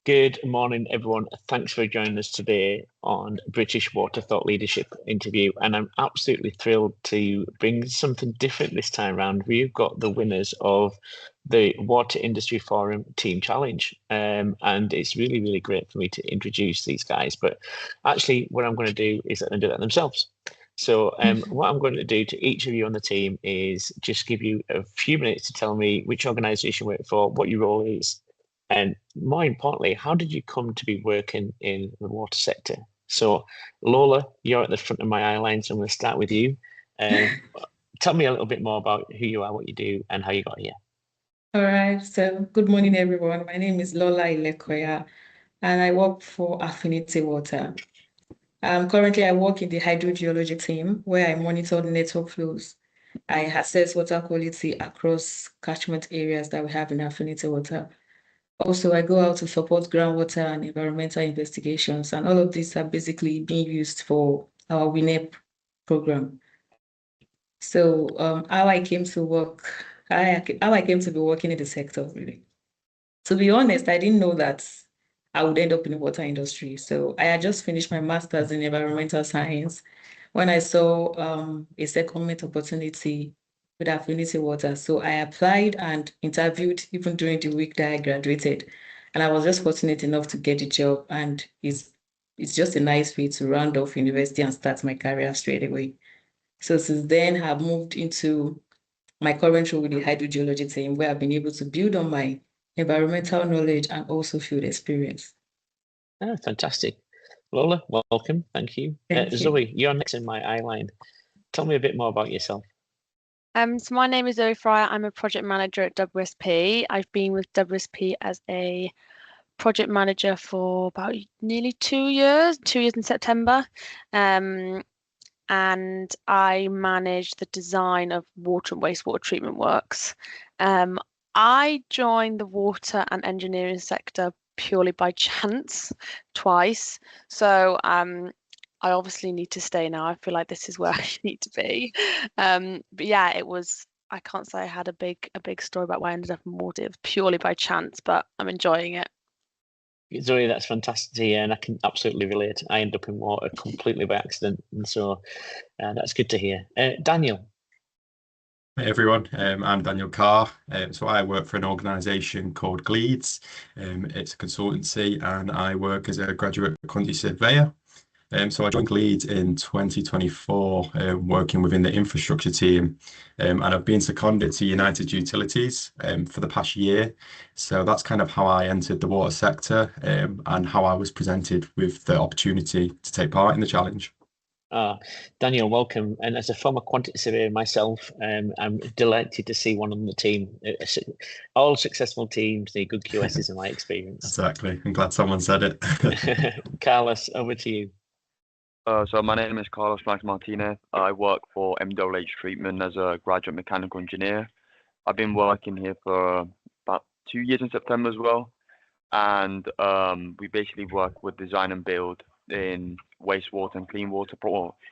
Good morning, everyone. Thanks for joining us today on British Water Thought Leadership interview. And I'm absolutely thrilled to bring something different this time around. We've got the winners of the Water Industry Forum Team Challenge. And it's really, really great for me to introduce these guys. But actually, what I'm going to do is let them do that themselves. So what I'm going to do to each of you on the team is just give you a few minutes to tell me which organization you work for, what your role is, and more importantly, how did you come to be working in the water sector? So, Lola, you're at the front of my eye line, so I'm going to start with you. Tell me a little bit more about who you are, what you do, and how you got here. All right, so good morning, everyone. My name is Lola Ilekoya, and I work for Affinity Water. Currently, I work in the hydrogeology team where I monitor the network flows. I assess water quality across catchment areas that we have in Affinity Water. Also, I go out to support groundwater and environmental investigations, and all of these are basically being used for our WINEP program. So, how I came to work, how I came to be working in the sector, really. To be honest, I didn't know that I would end up in the water industry. So I had just finished my master's in environmental science when I saw a secondment opportunity with Affinity Water. So I applied and interviewed even during the week that I graduated. And I was just fortunate enough to get the job. And it's just a nice way to round off university and start my career straight away. So since then, I've moved into my current role with the hydrogeology team, where I've been able to build on my environmental knowledge and also field experience. Oh, fantastic. Lola, welcome. Thank you. Thank you. Zoe, you're next in my eye line. Tell me a bit more about yourself. So my name is Zoe Fryer. I'm a project manager at WSP. I've been with WSP as a project manager for about nearly 2 years, 2 years in September. And I manage the design of water and wastewater treatment works. I joined the water and engineering sector purely by chance twice. So I obviously need to stay now. I feel like this is where I need to be. But yeah, I can't say I had a big story about why I ended up in water. It was purely by chance, but I'm enjoying it. Zoe, that's fantastic to hear, and I can absolutely relate. I ended up in water completely by accident, and so that's good to hear. Daniel. Hey everyone, I'm Daniel Carr. So I work for an organisation called GLEADS. It's a consultancy, and I work as a graduate quantity surveyor. So I joined GLEADS in 2024, working within the infrastructure team, and I've been seconded to United Utilities for the past year. So that's kind of how I entered the water sector, and how I was presented with the opportunity to take part in the challenge. Daniel, welcome. And as a former quantity surveyor myself, I'm delighted to see one on the team. All successful teams need good QSs in my experience. Exactly. I'm glad someone said it. Carlos, over to you. So my name is Carlos Blanc Martinez. I work for MWH Treatment as a graduate mechanical engineer. I've been working here for about 2 years in September as well. And we basically work with design and build in wastewater and clean water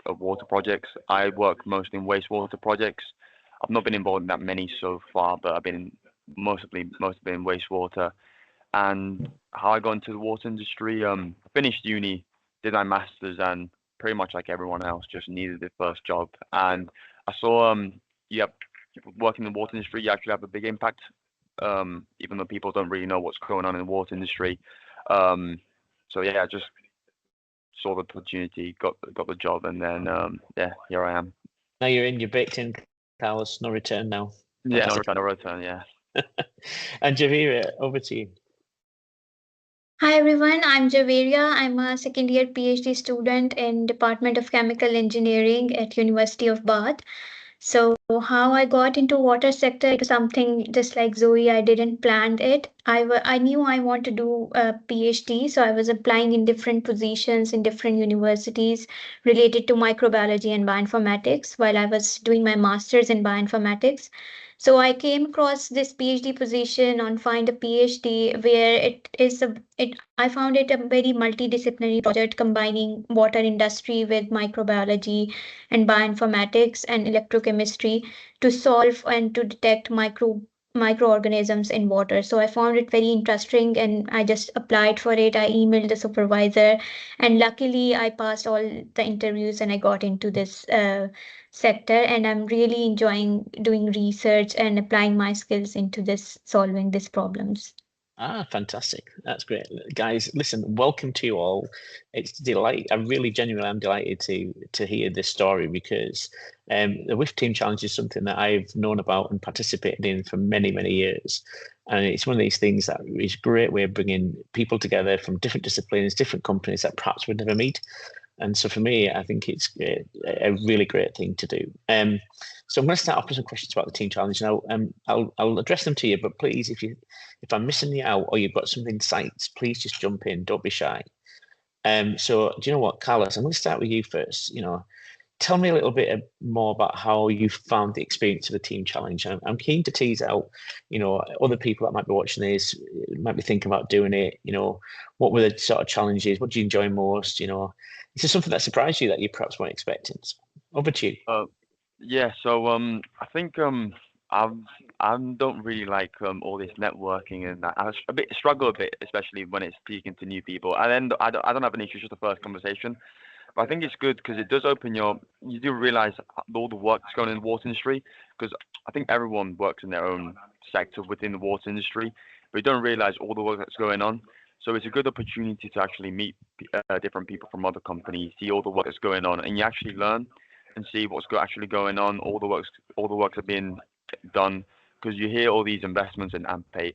water projects. I work mostly in wastewater projects. I've not been involved in that many so far, but I've been mostly in wastewater. And how I got into the water industry, finished uni, did my masters, and pretty much like everyone else, just needed the first job. And I saw, working in the water industry, you actually have a big impact, even though people don't really know what's going on in the water industry. So yeah, I just saw the opportunity, got the job, and then here I am. Now you're in, you're baked in, Carlos. No return now. Yeah, no return. Yeah. And Javira, over to you. Hi everyone, I'm Javeria. I'm a second year PhD student in Department of Chemical Engineering at University of Bath. So how I got into water sector, it was something just like Zoe, I didn't plan it. I knew I want to do a PhD, so I was applying in different positions in different universities related to microbiology and bioinformatics while I was doing my master's in bioinformatics. So I came across this PhD position on Find a PhD, where I found it a very multidisciplinary project combining water industry with microbiology and bioinformatics and electrochemistry to solve and to detect microorganisms in water. So I found it very interesting and I just applied for it. I emailed the supervisor, and luckily I passed all the interviews and I got into this sector, and I'm really enjoying doing research and applying my skills into this, solving these problems. Ah, fantastic. That's great. Guys, listen, welcome to you all. It's I really genuinely am delighted to hear this story, because the WIF Team Challenge is something that I've known about and participated in for many, many years. And it's one of these things that is a great way of bringing people together from different disciplines, different companies that perhaps would never meet. And so for me, I think it's a really great thing to do. So I'm going to start off with some questions about the Team Challenge now. I'll address them to you, but please, if I'm missing you out or you've got some insights, please just jump in. Don't be shy. So do you know what, Carlos? I'm going to start with you first. Tell me a little bit more about how you found the experience of the Team Challenge. I'm keen to tease out, other people that might be watching this, might be thinking about doing it. What were the sort of challenges? What do you enjoy most? Is there something that surprised you that you perhaps weren't expecting? So, over to you. Yeah, so I think I don't really like all this networking, and that. I struggle a bit, especially when it's speaking to new people. And then I don't have an issue, just the first conversation. But I think it's good because it does open you do realize all the work that's going on in the water industry, because I think everyone works in their own sector within the water industry, but you don't realize all the work that's going on. So it's a good opportunity to actually meet different people from other companies, see all the work that's going on, and you actually learn and see what's actually going on. All the works are being done, because you hear all these investments and pay,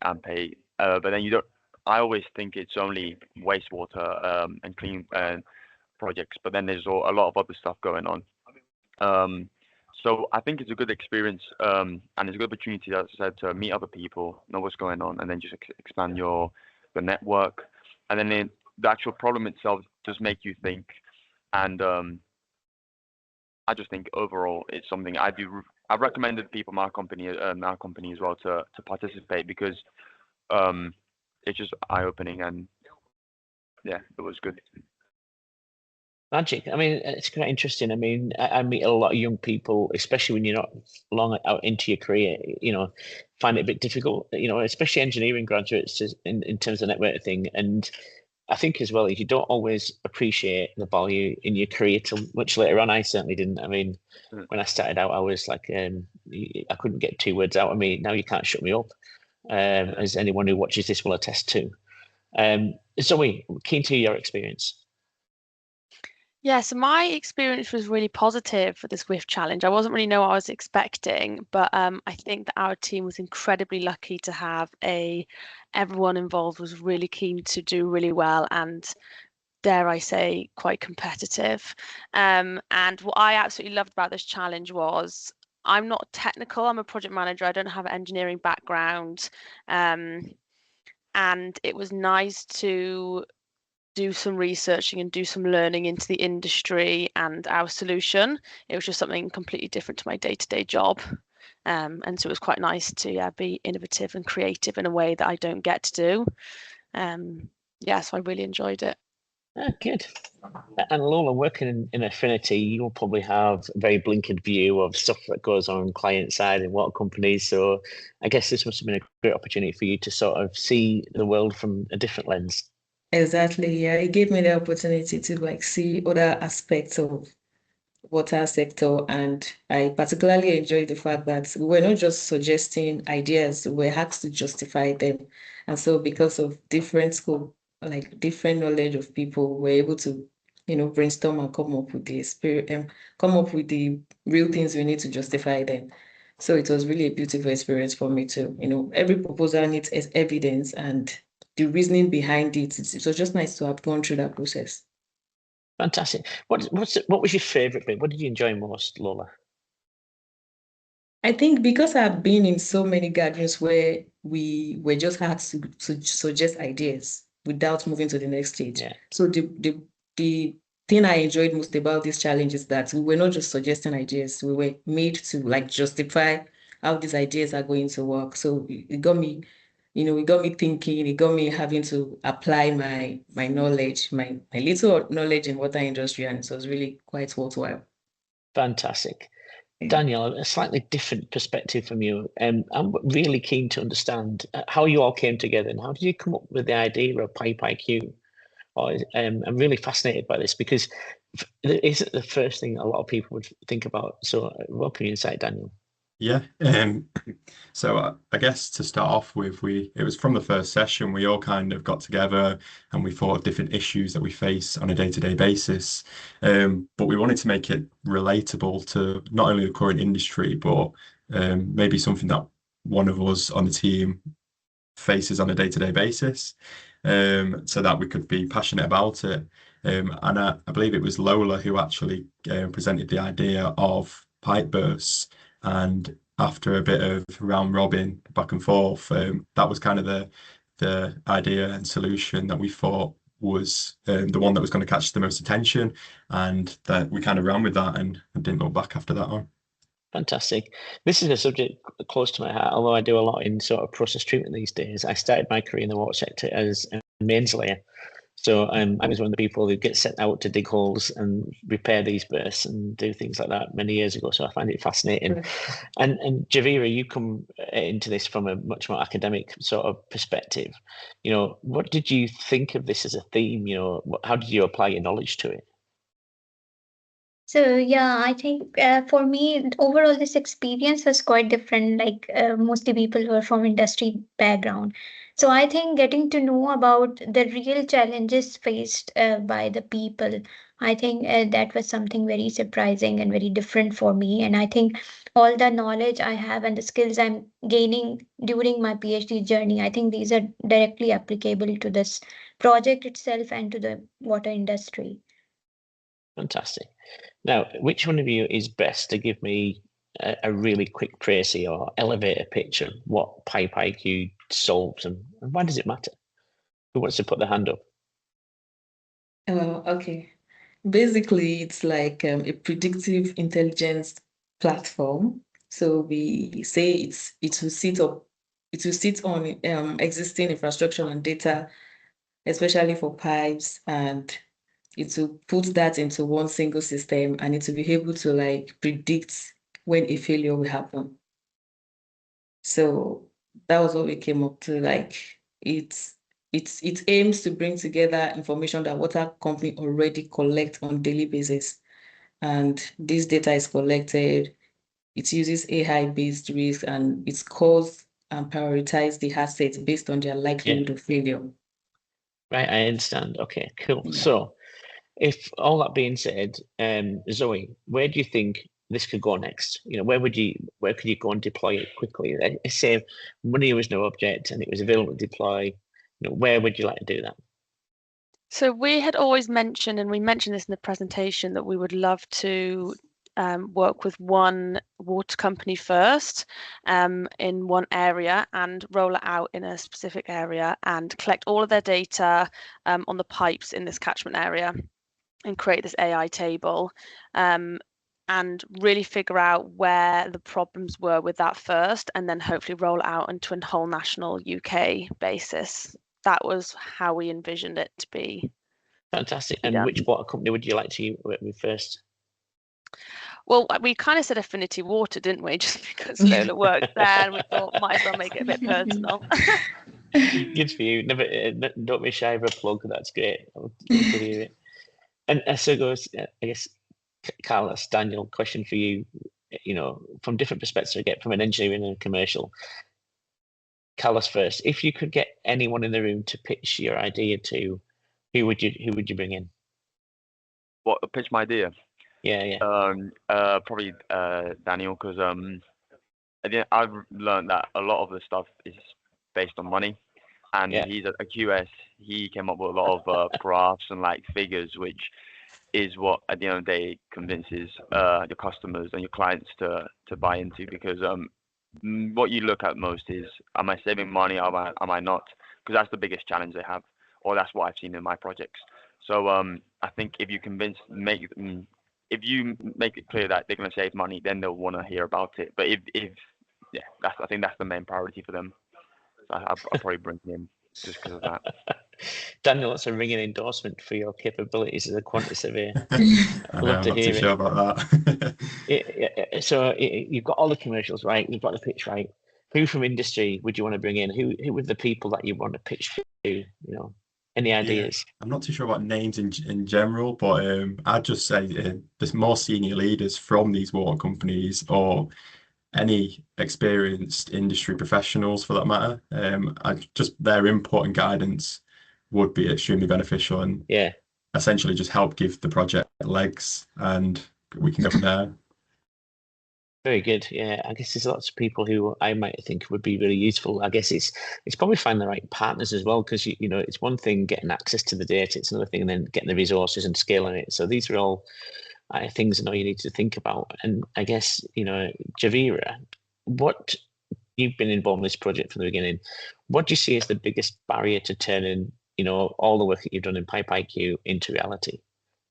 but then you don't. I always think it's only wastewater and clean projects, but then there's a lot of other stuff going on. So I think it's a good experience, and it's a good opportunity, as I said, to meet other people, know what's going on, and then just expand your network. And then the actual problem itself does make you think, and I just think overall it's something I've recommended people, my company as well, to participate, because it's just eye-opening, and yeah, it was good. Magic. I mean, it's quite interesting. I mean, I meet a lot of young people, especially when you're not long out into your career, find it a bit difficult, especially engineering graduates in terms of network thing. And I think as well, if you don't always appreciate the value in your career till much later on. I certainly didn't. I mean, when I started out, I was like, I couldn't get 2 words out of me. Now you can't shut me up, as anyone who watches this will attest to. Zoe, keen to hear your experience. Yeah, so my experience was really positive for this WIF challenge. I wasn't really know what I was expecting, but I think that our team was incredibly lucky to have everyone involved was really keen to do really well, and dare I say, quite competitive. And what I absolutely loved about this challenge was I'm not technical. I'm a project manager. I don't have an engineering background. And it was nice to do some researching and do some learning into the industry and our solution. It was just something completely different to my day-to-day job. And so it was quite nice to be innovative and creative in a way that I don't get to do. So I really enjoyed it. Oh, good. And Lola, working in Affinity, you'll probably have a very blinkered view of stuff that goes on client side in water companies. So I guess this must have been a great opportunity for you to sort of see the world from a different lens. Exactly. Yeah, it gave me the opportunity to see other aspects of water sector, and I particularly enjoyed the fact that we were not just suggesting ideas, we were asked to justify them. And so because of different scope, like different knowledge of people, we're able to, brainstorm and come up with the spirit, come up with the real things we need to justify them. So it was really a beautiful experience for me too. Every proposal needs evidence and the reasoning behind it. It was just nice to have gone through that process. Fantastic. What was your favorite bit? What did you enjoy most, Lola? I think because I've been in so many gatherings where we were just asked to suggest ideas without moving to the next stage. Yeah. So the thing I enjoyed most about this challenge is that we were not just suggesting ideas, we were made to justify how these ideas are going to work. So it got me, it got me thinking, it got me having to apply my knowledge, my little knowledge in water industry, and it was really quite worthwhile. Fantastic. Daniel, a slightly different perspective from you. I'm really keen to understand how you all came together and how did you come up with the idea of Pipe IQ? I'm really fascinated by this because it isn't the first thing a lot of people would think about. So, welcome your insight, Daniel. Yeah. So I guess to start off with, it was from the first session, we all kind of got together and we thought of different issues that we face on a day-to-day basis. But we wanted to make it relatable to not only the current industry, but maybe something that one of us on the team faces on a day-to-day basis, so that we could be passionate about it. And I believe it was Lola who actually presented the idea of pipe bursts. And after a bit of round robin back and forth, that was kind of the idea and solution that we thought was the one that was going to catch the most attention, and that we kind of ran with that and didn't look back after that on. Fantastic. This is a subject close to my heart, although I do a lot in sort of process treatment these days. I started my career in the water sector as a mains layer. So I was one of the people who get sent out to dig holes and repair these bursts and do things like that many years ago. So I find it fascinating. And Javira, you come into this from a much more academic sort of perspective. What did you think of this as a theme? How did you apply your knowledge to it? So yeah, I think for me, overall, this experience was quite different. Like mostly people who are from industry background. So I think getting to know about the real challenges faced by the people, I think that was something very surprising and very different for me. And I think all the knowledge I have and the skills I'm gaining during my PhD journey, I think these are directly applicable to this project itself and to the water industry. Fantastic. Now, which one of you is best to give me a really quick précis or elevator pitch of what Pipe IQ solves and why does it matter? Who wants to put their hand up? Okay. Basically, it's like a predictive intelligence platform. So we say it will sit on existing infrastructure and data, especially for pipes, and it will put that into one single system, and it will be able to like predict when a failure will happen. So that was what we came up to. Like it aims to bring together information that water company already collect on daily basis, and this data is collected. It uses AI-based risk, and it scores and prioritize the assets based on their likelihood of failure. Right, I understand. Okay, cool. Yeah. So if all that being said, Zoe, where do you think this could go next? Where could you go and deploy it quickly? Say money was no object and it was available to deploy, where would you like to do that? So we had always mentioned, and we mentioned this in the presentation, that we would love to work with one water company first in one area and roll it out in a specific area and collect all of their data on the pipes in this catchment area and create this AI table and really figure out where the problems were with that first, and then hopefully roll it out into a whole national UK basis. That was how we envisioned it to be. Fantastic. And which water company would you like to work with first? Well, we kind of said Affinity Water, didn't we? Just because Lola works there, and we thought might as well make it a bit personal. Good for you. Never, don't be shy of a plug. That's great. I would love to hear it. And so goes, I guess, Carlos, Daniel, question for you. From different perspectives, I get from an engineering and commercial. Carlos first. If you could get anyone in the room to pitch your idea to, who would you bring in? What, pitch my idea? Yeah. Probably Daniel, because I've learned that a lot of the stuff is based on money, and he's a QS. He came up with a lot of graphs and like figures, which is what at the end of the day convinces your customers and your clients to buy into, because what you look at most is, am I saving money? Am I not? Because that's the biggest challenge they have, or that's what I've seen in my projects. So I think if you if you make it clear that they're going to save money, then they'll want to hear about it. But I think that's the main priority for them. So I'll probably bring him. just because of that. Daniel, that's a ringing endorsement for your capabilities as a quantity surveyor. I know, love I'm to not hear too it. sure about that. So you've got all the commercials right, you've got the pitch right. Who from industry would you want to bring in? Who were the people that you want to pitch to? You know, any ideas? I'm not too sure about names in general, but I'd just say there's more senior leaders from these water companies or any experienced industry professionals for that matter. Just their input and guidance would be extremely beneficial and Yeah, essentially just help give the project legs, and we can go from there. very good. Yeah, I guess there's lots of people who I might think would be really useful. I guess it's probably find the right partners as well, because you know it's one thing getting access to the data, it's another thing and then getting the resources and scaling it. So these are all things I know you need to think about. And I guess Javira, what you've been involved in this project from the beginning. What do you see as the biggest barrier to turning all the work that you've done in Pipe IQ into reality?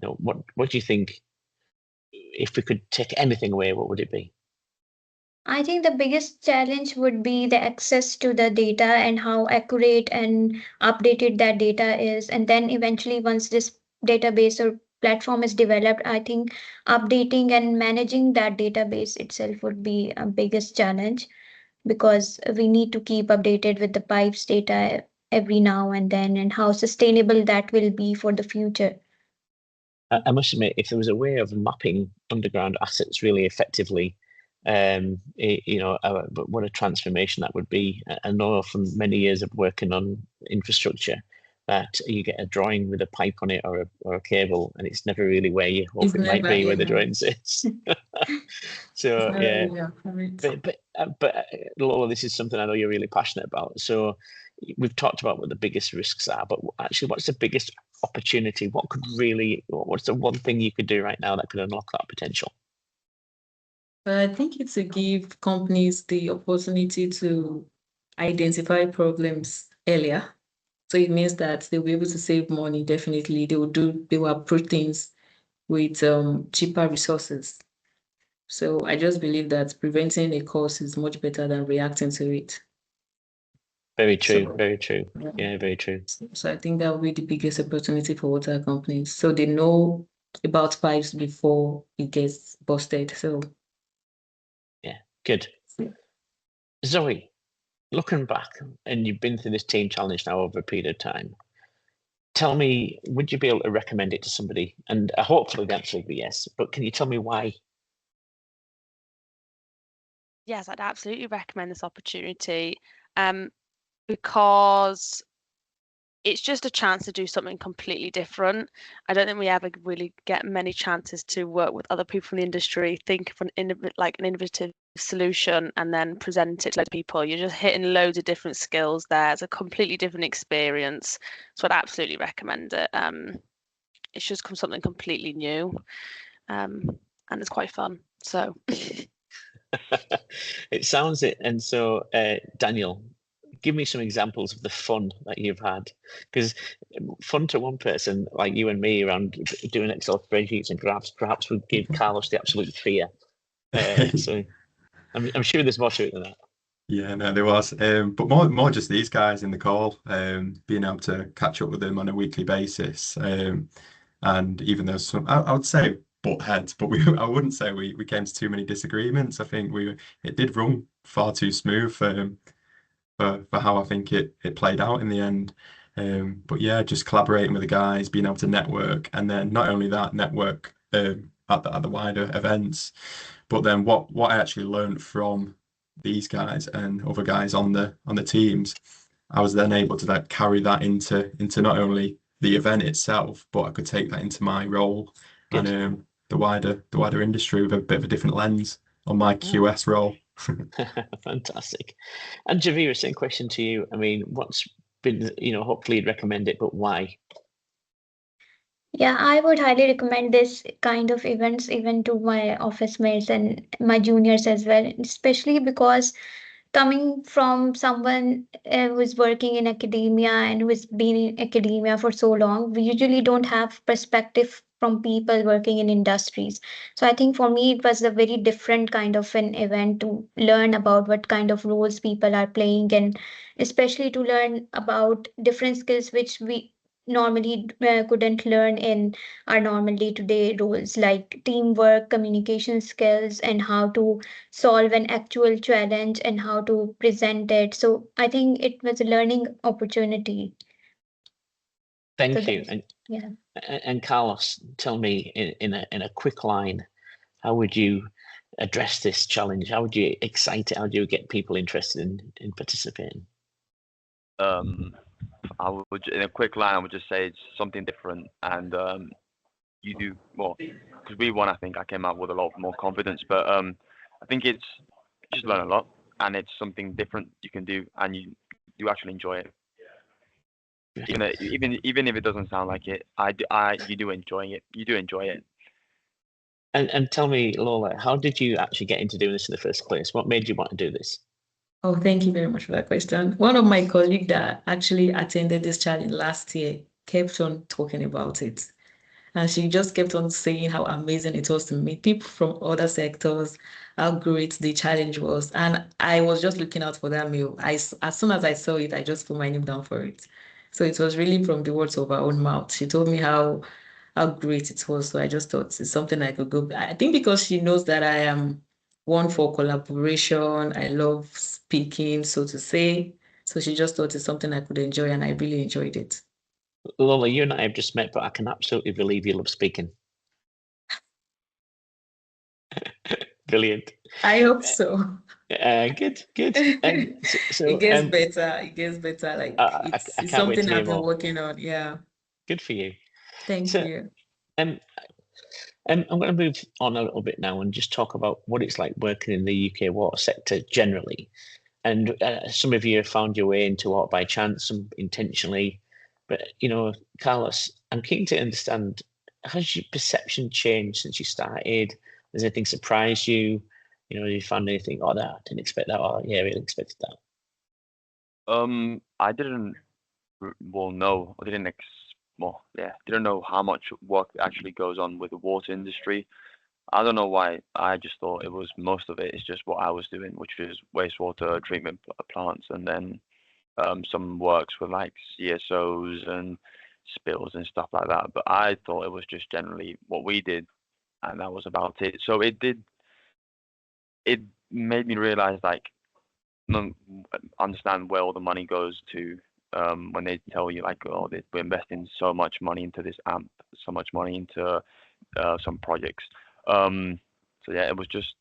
What do you think? If we could take anything away, what would it be? I think the biggest challenge would be the access to the data and how accurate and updated that data is. And then eventually, once this database or platform is developed, I think updating and managing that database itself would be a biggest challenge, because we need to keep updated with the pipes data every now and then, and how sustainable that will be for the future. I must admit, if there was a way of mapping underground assets really effectively, but what a transformation that would be. I know from many years of working on infrastructure that you get a drawing with a pipe on it or a cable, and it's never really where you hope it might be where the drawing sits. So yeah, but Lola, this is something I know you're really passionate about. So we've talked about what the biggest risks are, but actually, what's the biggest opportunity? What's the one thing you could do right now that could unlock that potential? I think it's to give companies the opportunity to identify problems earlier. So it means that they'll be able to save money. Definitely, they will approach things with cheaper resources. So I just believe that preventing a cause is much better than reacting to it. Very true, very true. Yeah, very true. So I think that will be the biggest opportunity for water companies. So they know about pipes before it gets busted. So yeah, good. Zoe, looking back, and you've been through this team challenge now over a period of time, tell me, would you be able to recommend it to somebody? And hopefully the answer would be yes, but can you tell me why? Yes, I'd absolutely recommend this opportunity because it's just a chance to do something completely different. I don't think we ever really get many chances to work with other people in the industry, think of an innovative solution and then present it to loads of people. You're just hitting loads of different skills there. It's a completely different experience. So I'd absolutely recommend it. It's just something completely new and it's quite fun. So it sounds it. And so, Daniel, give me some examples of the fun that you've had, because fun to one person like you and me around doing Excel spreadsheets and graphs perhaps would give Carlos the absolute fear. So I'm sure there's more to it than that. Yeah, no, there was, but more just these guys in the call, being able to catch up with them on a weekly basis, and even though I would say butt heads, but I wouldn't say we came to too many disagreements. I think it did run far too smooth for how I think it played out in the end. But yeah, just collaborating with the guys, being able to network, and then not only that, network at the wider events, but then what I actually learned from these guys and other guys on the teams, I was then able to carry that into not only the event itself, but I could take that into my role Good. and the wider industry with a bit of a different lens on my QS role. Fantastic. And Javira, same question to you. I mean, what's been, hopefully you'd recommend it, but why? Yeah, I would highly recommend this kind of events even to my office mates and my juniors as well, especially because coming from someone who's working in academia and who's been in academia for so long, we usually don't have perspective from people working in industries. So I think for me, it was a very different kind of an event to learn about what kind of roles people are playing, and especially to learn about different skills which we normally couldn't learn in our normal day-to-day roles, like teamwork, communication skills, and how to solve an actual challenge and how to present it. So I think it was a learning opportunity. Thank So you. that's, yeah. And Carlos, tell me in a quick line, how would you address this challenge? How would you excite it? How do you get people interested in participating? I would, in a quick line, I would just say it's something different, and you do well because we won. I think I came out with a lot more confidence, but I think it's just learn a lot, and it's something different you can do, and you actually enjoy it. Even if it doesn't sound like it, you do enjoy it. You do enjoy it. And tell me, Lola, how did you actually get into doing this in the first place? What made you want to do this? Oh, thank you very much for that question. One of my colleagues that actually attended this challenge last year kept on talking about it. And she just kept on saying how amazing it was to meet people from other sectors, how great the challenge was. And I was just looking out for that mail. As soon as I saw it, I just put my name down for it. So it was really from the words of her own mouth. She told me how great it was. So I just thought it's something I could go. I think because she knows that I am one for collaboration. I love speaking, so to say. So she just thought it's something I could enjoy, and I really enjoyed it. Lola, you and I have just met, but I can absolutely believe you love speaking. Brilliant. I hope so. Good. So It gets better. It gets better. Like I it's can't wait something to hear I've been more. working on. Yeah. Good for you. Thank you. I'm going to move on a little bit now and just talk about what it's like working in the UK water sector generally. And some of you have found your way into water by chance, some intentionally. But, Carlos, I'm keen to understand, has your perception changed since you started? Has anything surprised you? You found anything, oh, that I didn't expect that, or yeah, I really expected that. I didn't. Well, no, I didn't. Didn't know how much work actually goes on with the water industry. I don't know why. I just thought it was most of it is just what I was doing, which is wastewater treatment plants, and then some works with like CSOs and spills and stuff like that. But I thought it was just generally what we did, and that was about it. So it made me realize like understand where all the money goes to when they tell you like, oh, we're investing so much money into this AMP, so much money into some projects. So yeah, it was just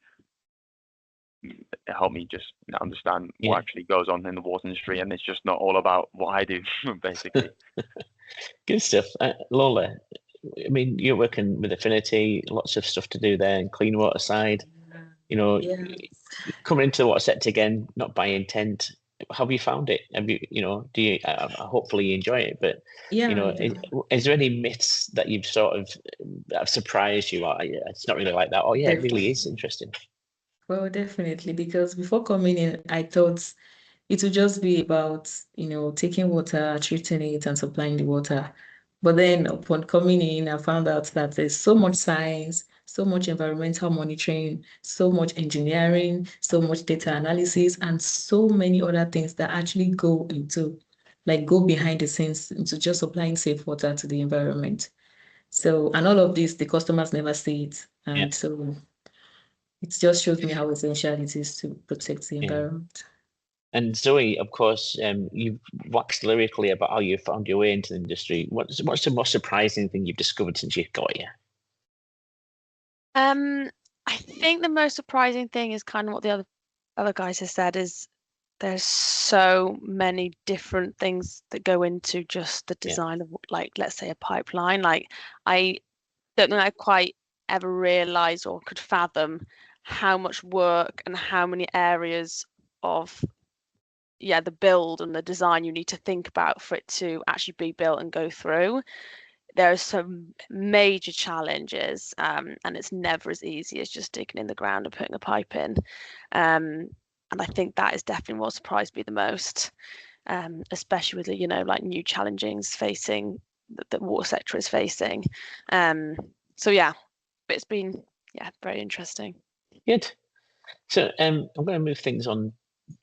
it helped me just understand what actually goes on in the water industry, and it's just not all about what I do, basically. Good stuff. Lola, I mean, you're working with Affinity, lots of stuff to do there, and clean water side. Coming into the water sector again, not by intent. How have you found it? Have you, do you? Hopefully you enjoy it, but is there any myths that you've sort of that have surprised you? It's not really like that. Oh yeah, it really is interesting. Well, definitely, because before coming in, I thought it would just be about, taking water, treating it, and supplying the water. But then upon coming in, I found out that there's so much science, so much environmental monitoring, so much engineering, so much data analysis, and so many other things that actually go behind the scenes into just supplying safe water to the environment. So, and all of this, the customers never see it. And so it just shows me how essential it is to protect the environment. And Zoe, of course, you've waxed lyrically about how you found your way into the industry. What's the most surprising thing you've discovered since you got here? I think the most surprising thing is kind of what the other guys have said is there's so many different things that go into just the design of, like, let's say a pipeline. Like, I don't think I quite ever realized or could fathom how much work and how many areas of the build and the design you need to think about for it to actually be built and go through. There are some major challenges, and it's never as easy as just digging in the ground and putting a pipe in. And I think that is definitely what surprised me the most, especially with the, like new challenges facing the water sector is facing. So yeah, it's been very interesting. Good. So I'm going to move things on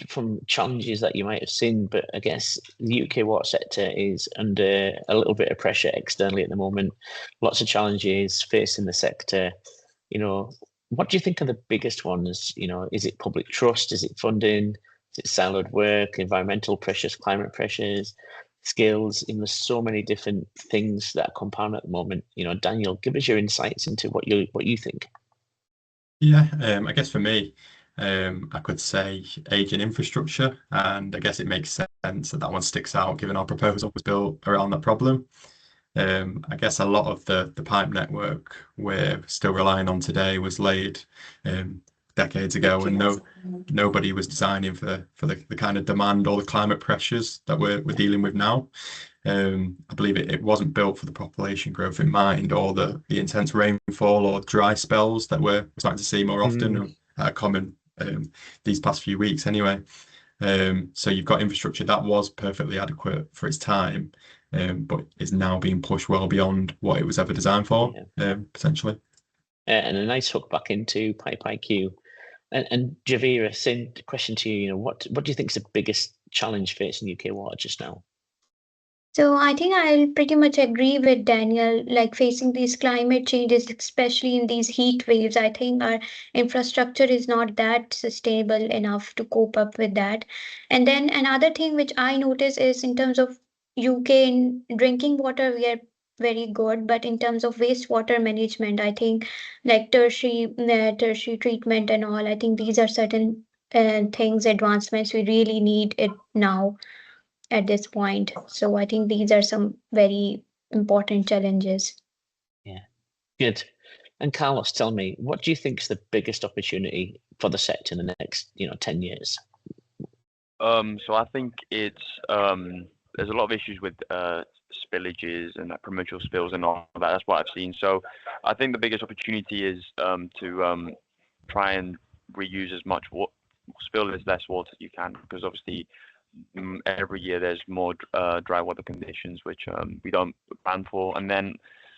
from challenges that you might have seen, but I guess the UK water sector is under a little bit of pressure externally at the moment. Lots of challenges facing the sector. What do you think are the biggest ones? Is it public trust? Is it funding? Is it siloed work, environmental pressures, climate pressures, skills? There's so many different things that are compound at the moment. Daniel, give us your insights into what you think. Yeah, I guess for me, I could say aging infrastructure, and I guess it makes sense that one sticks out given our proposal was built around that problem. I guess a lot of the pipe network we're still relying on today was laid decades ago, and nobody was designing for the kind of demand or the climate pressures that we're dealing with now. I believe it wasn't built for the population growth in mind, or the intense rainfall or dry spells that we're starting to see more often, are common these past few weeks anyway. So you've got infrastructure that was perfectly adequate for its time, but is now being pushed well beyond what it was ever designed for, potentially. And a nice hook back into Pipe IQ. And Javira, same question to you. What do you think is the biggest challenge facing UK water just now? So I think I'll pretty much agree with Daniel, like facing these climate changes, especially in these heat waves. I think our infrastructure is not that sustainable enough to cope up with that. And then another thing which I notice is in terms of UK in drinking water, we are very good, but in terms of wastewater management, I think like tertiary treatment and all, I think these are certain things, advancements we really need it now at this point. So I think these are some very important challenges. Yeah, good. And Carlos, tell me, what do you think is the biggest opportunity for the sector in the next, 10 years? So I think it's there's a lot of issues with spillages and like premature spills and all that. That's what I've seen. So I think the biggest opportunity is to try and reuse as much water, spill as less water as you can, because obviously every year there's more dry weather conditions which we don't plan for, and then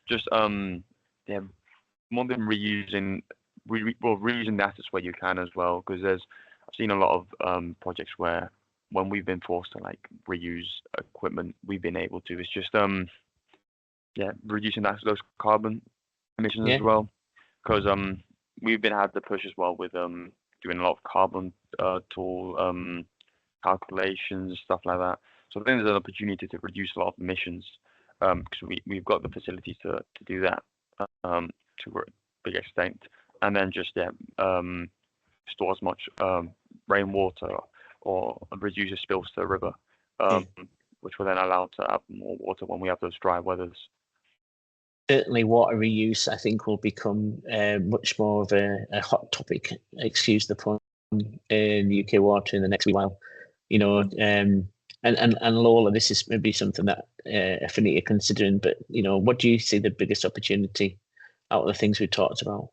just more than reusing reusing the assets where you can as well, because I've seen a lot of projects where when we've been forced to like reuse equipment, we've been able to. It's just reducing those carbon emissions as well, because we've had the push as well with doing a lot of carbon tool calculations, stuff like that. So I think there's an opportunity to reduce a lot of emissions, because we've got the facilities to do that to a big extent, and then just store as much rainwater or reduce the spills to the river, which will then allow to have more water when we have those dry weathers. Certainly, water reuse, I think, will become much more of a hot topic, excuse the pun, in UK water in the next wee while. And Lola, this is maybe something that Affinity are considering, but what do you see the biggest opportunity out of the things we talked about?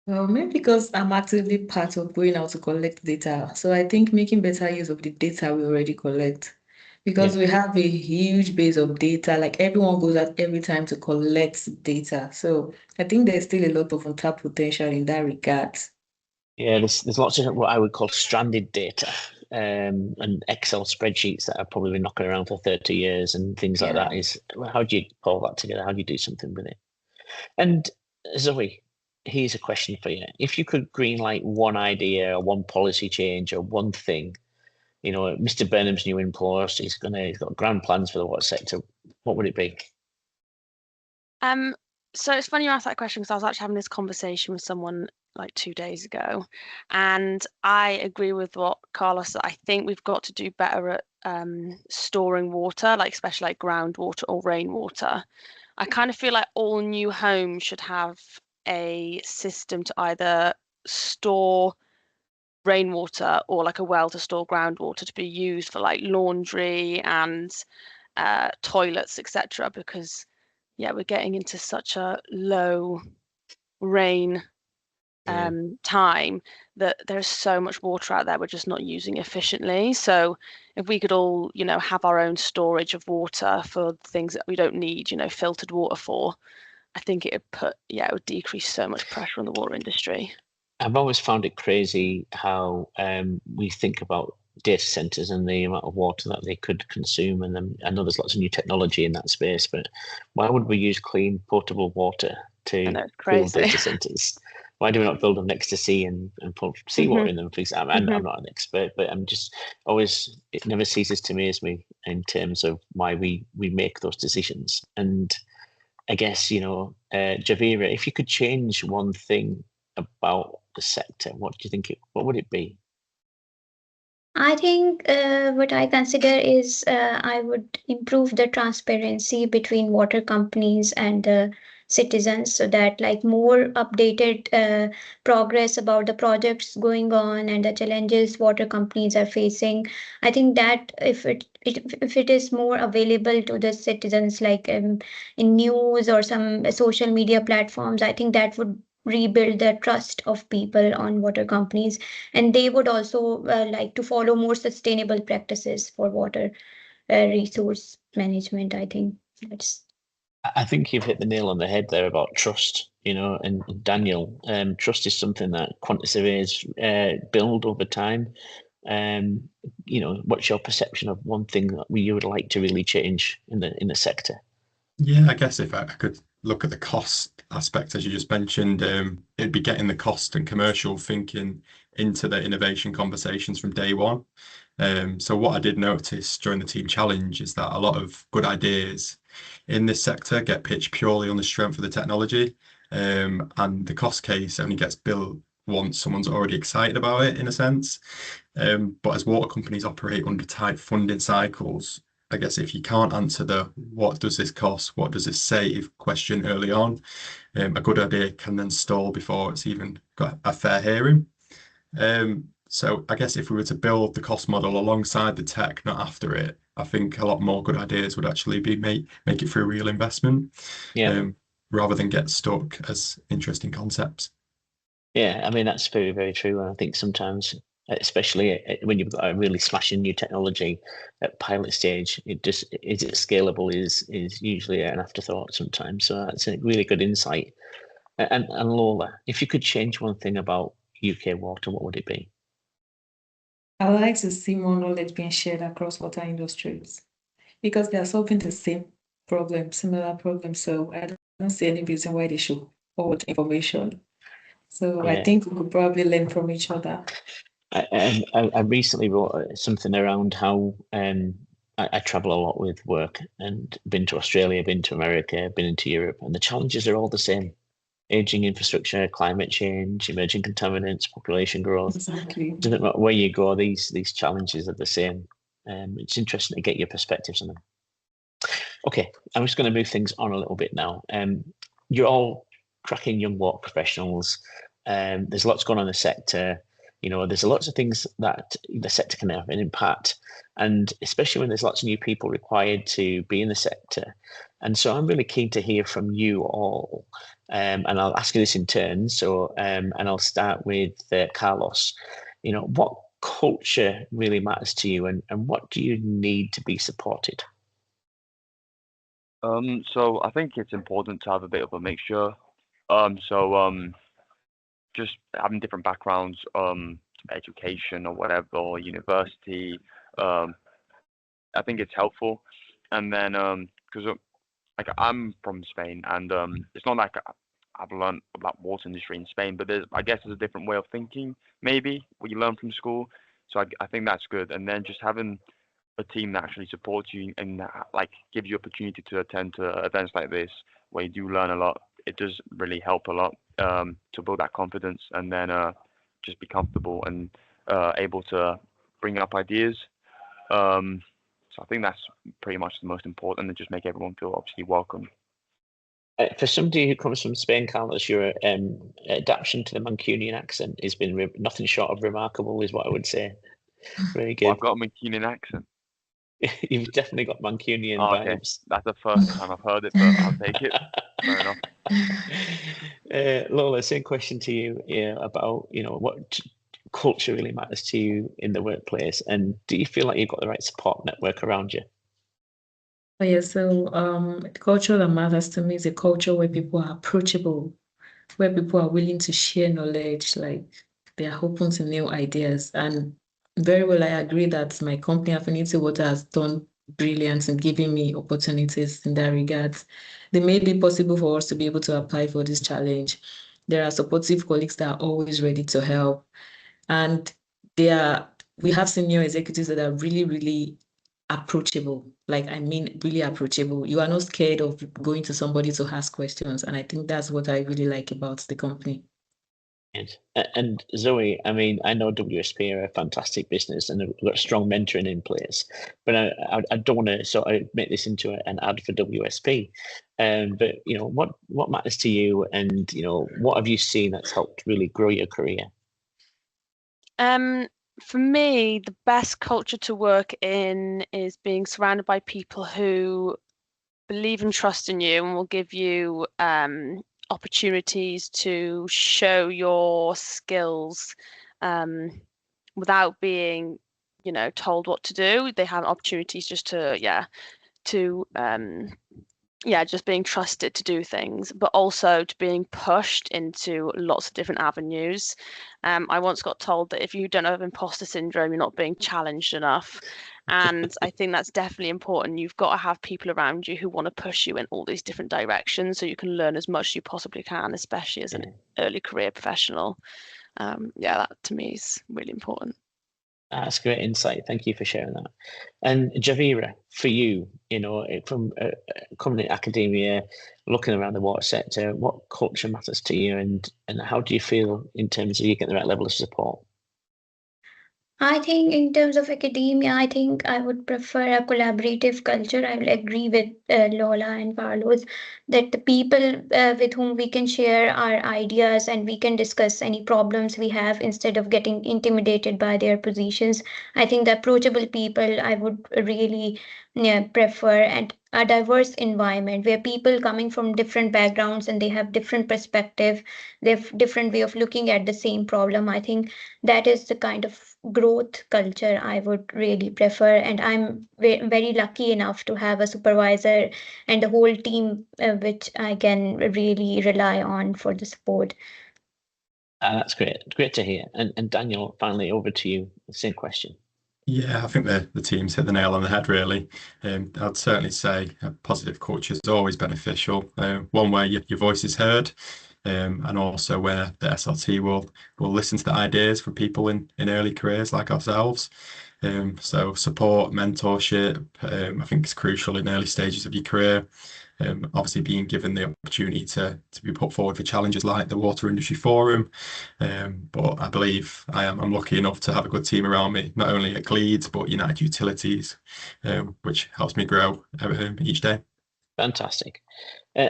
Well, maybe because I'm actively part of going out to collect data. So I think making better use of the data we already collect, because we have a huge base of data, like everyone goes out every time to collect data. So I think there's still a lot of untapped potential in that regard. Yeah, there's lots of what I would call stranded data, and Excel spreadsheets that are probably been knocking around for 30 years and things like that. How do you pull that together? How do you do something with it? And Zoe, here's a question for you. If you could greenlight one idea or one policy change or one thing, Mr. Burnham's new in post, he's got grand plans for the water sector, what would it be? So it's funny you asked that question, because I was actually having this conversation with someone like 2 days ago, and I agree with what Carlos said. I think we've got to do better at storing water, like especially like groundwater or rainwater. I kind of feel like all new homes should have a system to either store rainwater or like a well to store groundwater to be used for like laundry and toilets, etc. Because we're getting into such a low rain time, that there's so much water out there we're just not using efficiently. So if we could all, have our own storage of water for things that we don't need, filtered water for, I think it would decrease so much pressure on the water industry. I've always found it crazy how we think about data centers and the amount of water that they could consume, and then I know there's lots of new technology in that space, but why would we use clean potable water to build data centers? Why do we not build them next to sea and put seawater in them? For example, I'm not an expert, but I'm just always, it never ceases to amaze me in terms of why we make those decisions. And I guess, Javeera, if you could change one thing about the sector, what do you think what would it be? I think what I consider is I would improve the transparency between water companies and the citizens, so that like more updated progress about the projects going on and the challenges water companies are facing. I think that if it is more available to the citizens, like in news or some social media platforms, I think that would rebuild the trust of people on water companies, and they would also like to follow more sustainable practices for water resource management. I think you've hit the nail on the head there about trust, and Daniel, trust is something that quantity surveys build over time. What's your perception of one thing that you would like to really change in the sector? Yeah, I guess if I could look at the cost aspect, as you just mentioned, it'd be getting the cost and commercial thinking into the innovation conversations from day one. So what I did notice during the team challenge is that a lot of good ideas in this sector get pitched purely on the strength of the technology, and the cost case only gets built once someone's already excited about it, in a sense. But as water companies operate under tight funding cycles, I guess if you can't answer the what does this cost, what does this save question early on, a good idea can then stall before it's even got a fair hearing. So I guess if we were to build the cost model alongside the tech, not after it, I think a lot more good ideas would actually be make it through real investment, rather than get stuck as interesting concepts. Yeah, I mean, that's very, very true. And I think sometimes, especially when you've got a really smashing new technology at pilot stage, is it scalable is usually an afterthought sometimes. So that's a really good insight. And Lola, if you could change one thing about UK water, what would it be? I would like to see more knowledge being shared across water industries, because they are solving the same problem, similar problems. So I don't see any reason why they should hold information. So I think we could probably learn from each other. I recently wrote something around how I travel a lot with work, and been to Australia, been to America, been into Europe, and the challenges are all the same. Aging infrastructure, climate change, emerging contaminants, population growth. Exactly. Doesn't matter where you go, these challenges are the same. It's interesting to get your perspectives on them. Okay, I'm just going to move things on a little bit now. You're all cracking young water professionals. There's lots going on in the sector. There's lots of things that the sector can have an impact, and especially when there's lots of new people required to be in the sector. And so I'm really keen to hear from you all, and I'll ask you this in turn. So, and I'll start with Carlos. What culture really matters to you, and what do you need to be supported? So I think it's important to have a bit of a mixture. Just having different backgrounds, education or whatever, or university, I think it's helpful. And then, because like I'm from Spain, and it's not like I've learned about water industry in Spain, but I guess there's a different way of thinking, maybe what you learn from school. So I think that's good. And then just having a team that actually supports you and like gives you opportunity to attend to events like this, where you do learn a lot. It does really help a lot to build that confidence, and then just be comfortable and able to bring up ideas. So I think that's pretty much the most important, and just make everyone feel obviously welcome. For somebody who comes from Spain, Carlos, your adaptation to the Mancunian accent has been nothing short of remarkable, is what I would say. Very good. Well, I've got a Mancunian accent. You've definitely got Mancunian vibes. That's the first time I've heard it, but I'll take it. Fair Lola, same question to you about, what culture really matters to you in the workplace, and do you feel like you've got the right support network around you? Oh, yeah, so the culture that matters to me is a culture where people are approachable, where people are willing to share knowledge, like they are open to new ideas. And very well, I agree that my company, Affinity Water, has done brilliant in giving me opportunities in that regard. They made it possible for us to be able to apply for this challenge. There are supportive colleagues that are always ready to help. And we have senior executives that are really, really approachable. Like, I mean, really approachable. You are not scared of going to somebody to ask questions. And I think that's what I really like about the company. And Zoe, I mean, I know WSP are a fantastic business and they've got strong mentoring in place, but I don't want to sort of make this into an ad for WSP. But what matters to you, and what have you seen that's helped really grow your career? For me, the best culture to work in is being surrounded by people who believe and trust in you and will give you opportunities to show your skills without being, told what to do. They have opportunities just just being trusted to do things, but also to being pushed into lots of different avenues. I once got told that if you don't have imposter syndrome, you're not being challenged enough. And I think that's definitely important. You've got to have people around you who want to push you in all these different directions so you can learn as much as you possibly can, especially as an early career professional. That to me is really important. That's great insight. Thank you for sharing that. And Javira, for you, from coming in academia, looking around the water sector, what culture matters to you, and how do you feel in terms of you getting the right level of support? I think in terms of academia, I think I would prefer a collaborative culture. I will agree with Lola and Carlos that the people with whom we can share our ideas and we can discuss any problems we have instead of getting intimidated by their positions. I think the approachable people I would really prefer, and a diverse environment where people coming from different backgrounds and they have different perspective, they have different way of looking at the same problem. I think that is the kind of growth culture I would really prefer. And I'm very lucky enough to have a supervisor and a whole team which I can really rely on for the support. That's great. Great to hear. And Daniel, finally over to you. Same question. Yeah, I think the team's hit the nail on the head, really. I'd certainly say a positive culture is always beneficial. One where your voice is heard, and also where the SLT will listen to the ideas from people in early careers like ourselves. So support, mentorship, I think is crucial in early stages of your career. Obviously being given the opportunity to be put forward for challenges like the Water Industry Forum. But I believe I'm lucky enough to have a good team around me, not only at Gleeds, but United Utilities, which helps me grow each day. Fantastic.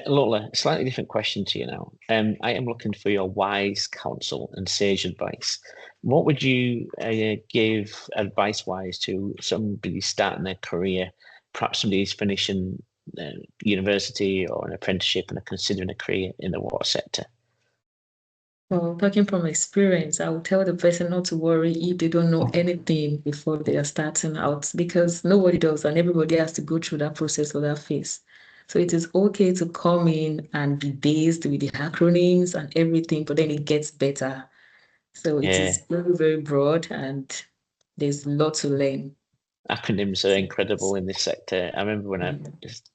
Lola, slightly different question to you now. I am looking for your wise counsel and sage advice. What would you give advice-wise to somebody starting their career, perhaps somebody who's finishing university or an apprenticeship and are considering a career in the water sector? Well, talking from experience, I would tell the person not to worry if they don't know anything before they are starting out, because nobody does, and everybody has to go through that process or that phase. So it is okay to come in and be dazed with the acronyms and everything, but then it gets better. So it is very, very broad, and there's a lot to learn. Acronyms are incredible in this sector. I remember when I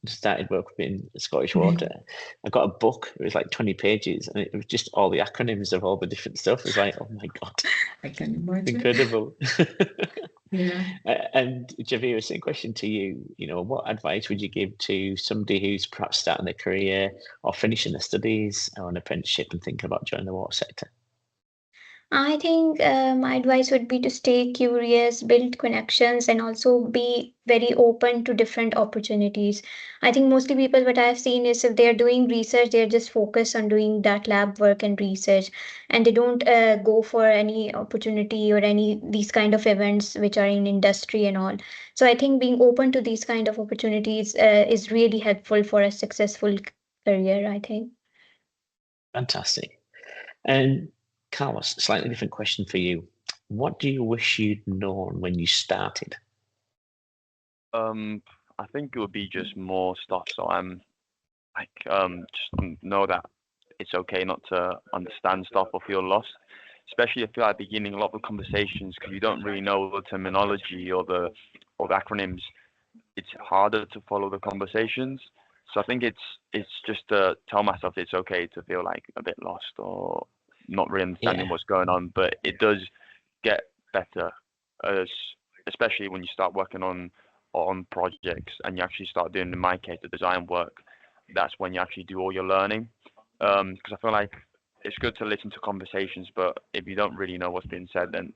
started working in Scottish Water, I got a book. It was like 20 pages, and it was just all the acronyms of all the different stuff. It was like, oh my God. I can imagine. Incredible. Yeah. And Javira, same question to you. What advice would you give to somebody who's perhaps starting their career or finishing their studies or an apprenticeship and thinking about joining the water sector? I think my advice would be to stay curious, build connections, and also be very open to different opportunities. I think mostly people, what I've seen is if they're doing research, they're just focused on doing that lab work and research, and they don't go for any opportunity or any these kind of events which are in industry and all. So I think being open to these kind of opportunities is really helpful for a successful career, I think. Fantastic. And Carlos, slightly different question for you. What do you wish you'd known when you started? I think it would be just more stuff. So I'm like, just know that it's okay not to understand stuff or feel lost. Especially if you're at the beginning, a lot of the conversations, because you don't really know the terminology or the acronyms, it's harder to follow the conversations. So I think it's just to tell myself it's okay to feel like a bit lost or not really understanding what's going on. But it does get better, especially when you start working on projects and you actually start doing, in my case, the design work. That's when you actually do all your learning. Because I feel like it's good to listen to conversations, but if you don't really know what's being said, then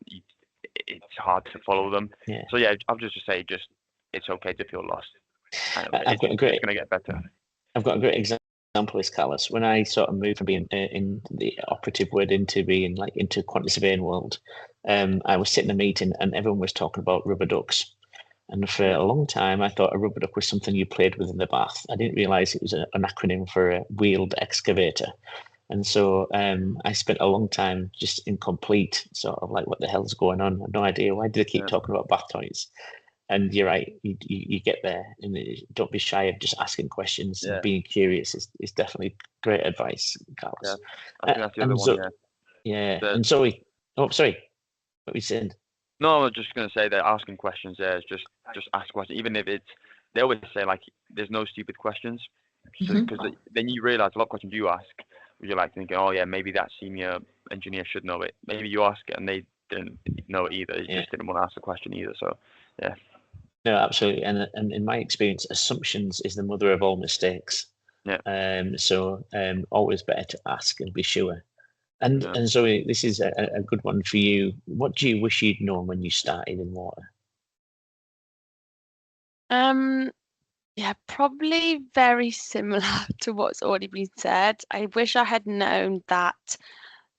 it's hard to follow them. Yeah. So yeah, I'll just say it's okay to feel lost. It's going to get better. I've got a great example is Carlos. When I sort of moved from being in the operative word into being like into quantity surveying world, I was sitting in a meeting and everyone was talking about rubber ducks. And for a long time, I thought a rubber duck was something you played with in the bath. I didn't realize it was an acronym for a wheeled excavator. And so I spent a long time just incomplete, sort of like, what the hell's going on? I have no idea. Why did they keep talking about bath toys? And you're right, you get there, and don't be shy of just asking questions. And being curious is definitely great advice, Carlos. Yeah, I think that's the other one. Yeah, and Zoe. Oh, sorry, what were you saying? No, I was just going to say that asking questions there is just ask questions, even if they always say like there's no stupid questions, because then you realize a lot of questions you ask, you're like thinking, oh yeah, maybe that senior engineer should know it. Maybe you ask it and they didn't know it either. They just didn't want to ask the question either. So yeah. No, absolutely, and in my experience, assumptions is the mother of all mistakes. Yeah. So always better to ask and be sure. And Zoe, this is a good one for you. What do you wish you'd known when you started in water? Yeah, probably very similar to what's already been said. I wish I had known that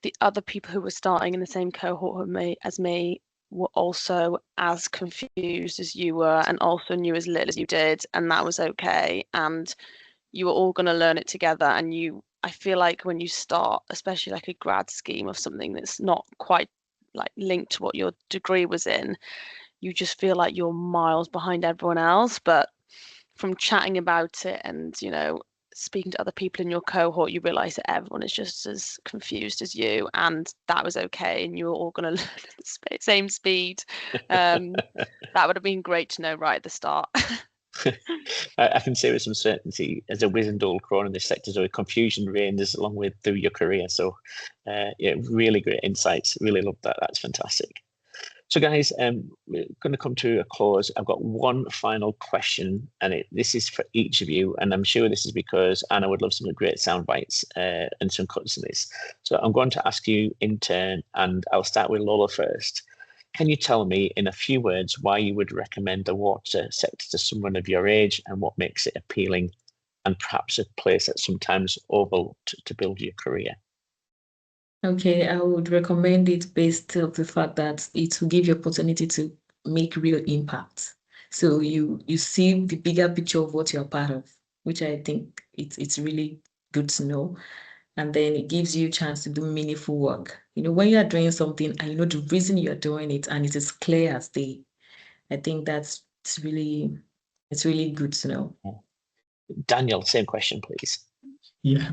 the other people who were starting in the same cohort as me were also as confused as you were and also knew as little as you did, and that was okay. And you were all going to learn it together. And I feel like when you start, especially like a grad scheme of something that's not quite like linked to what your degree was in, you just feel like you're miles behind everyone else. But from chatting about it and, speaking to other people in your cohort, you realize that everyone is just as confused as you, and that was okay. And you were all going to learn at the same speed. That would have been great to know right at the start. I can say with some certainty, as a wizened old crone in this sector, so confusion reigns along with through your career. So, yeah, really great insights. Really love that. That's fantastic. So, guys, we're going to come to a close. I've got one final question, and this is for each of you. And I'm sure this is because Anna would love some great sound bites and some cuts in this. So, I'm going to ask you in turn, and I'll start with Lola first. Can you tell me in a few words why you would recommend the water sector to someone of your age and what makes it appealing and perhaps a place that's sometimes overlooked to build your career? Okay, I would recommend it based on the fact that it will give you opportunity to make real impact. So you see the bigger picture of what you're part of, which I think it's really good to know. And then it gives you a chance to do meaningful work. When you are doing something and you know the reason you're doing it and it is clear as day, I think it's really good to know. Daniel, same question, please. Yeah,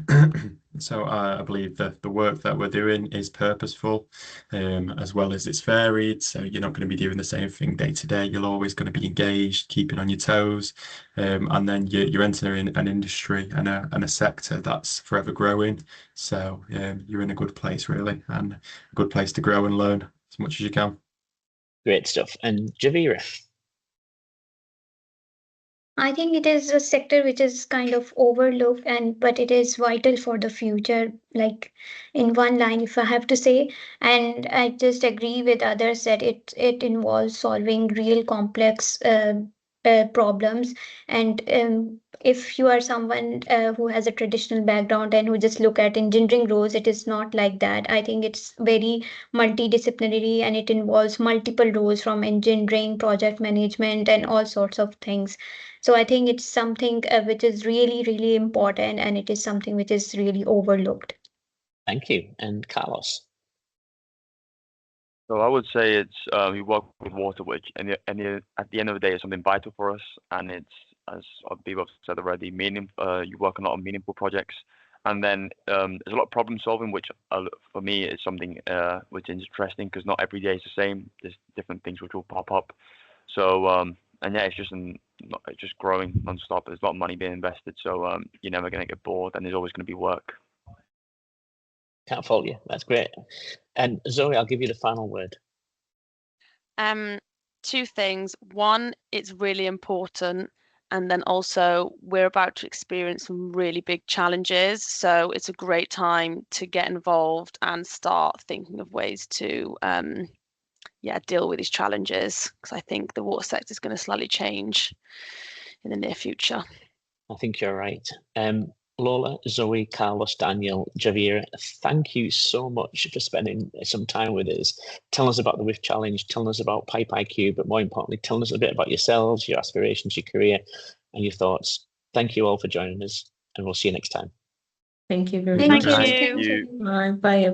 so I believe that the work that we're doing is purposeful, as well as it's varied. So you're not going to be doing the same thing day to day. You're always going to be engaged, keeping on your toes, and then you're entering an industry and a sector that's forever growing. So you're in a good place, really, and a good place to grow and learn as much as you can. Great stuff. And Javira? I think it is a sector which is kind of overlooked but it is vital for the future, like in one line if I have to say. And I just agree with others that it involves solving real complex problems. And if you are someone who has a traditional background and who just look at engineering roles, it is not like that. I think it's very multidisciplinary and it involves multiple roles from engineering, project management, and all sorts of things. So I think it's something which is really, really important, and it is something which is really overlooked. Thank you. And Carlos? So I would say it's we work with water, which at the end of the day is something vital for us, and it's, as people have said already, you work on a lot of meaningful projects, and then there's a lot of problem solving, which for me is something which is interesting because not every day is the same. There's different things which will pop up. So and yeah, it's just growing non-stop. There's a lot of money being invested, so you're never going to get bored, and there's always going to be work. Can't fault you. That's great. And Zoe, I'll give you the final word. Two things. One, it's really important. And then also, we're about to experience some really big challenges. So it's a great time to get involved and start thinking of ways to deal with these challenges. Because I think the water sector is going to slightly change in the near future. I think you're right. Lola, Zoe, Carlos, Daniel, Javier, thank you so much for spending some time with us. Tell us about the WIF Challenge, tell us about Pipe IQ, but more importantly, tell us a bit about yourselves, your aspirations, your career, and your thoughts. Thank you all for joining us, and we'll see you next time. Thank you very Thank much. you. Thank you. Bye.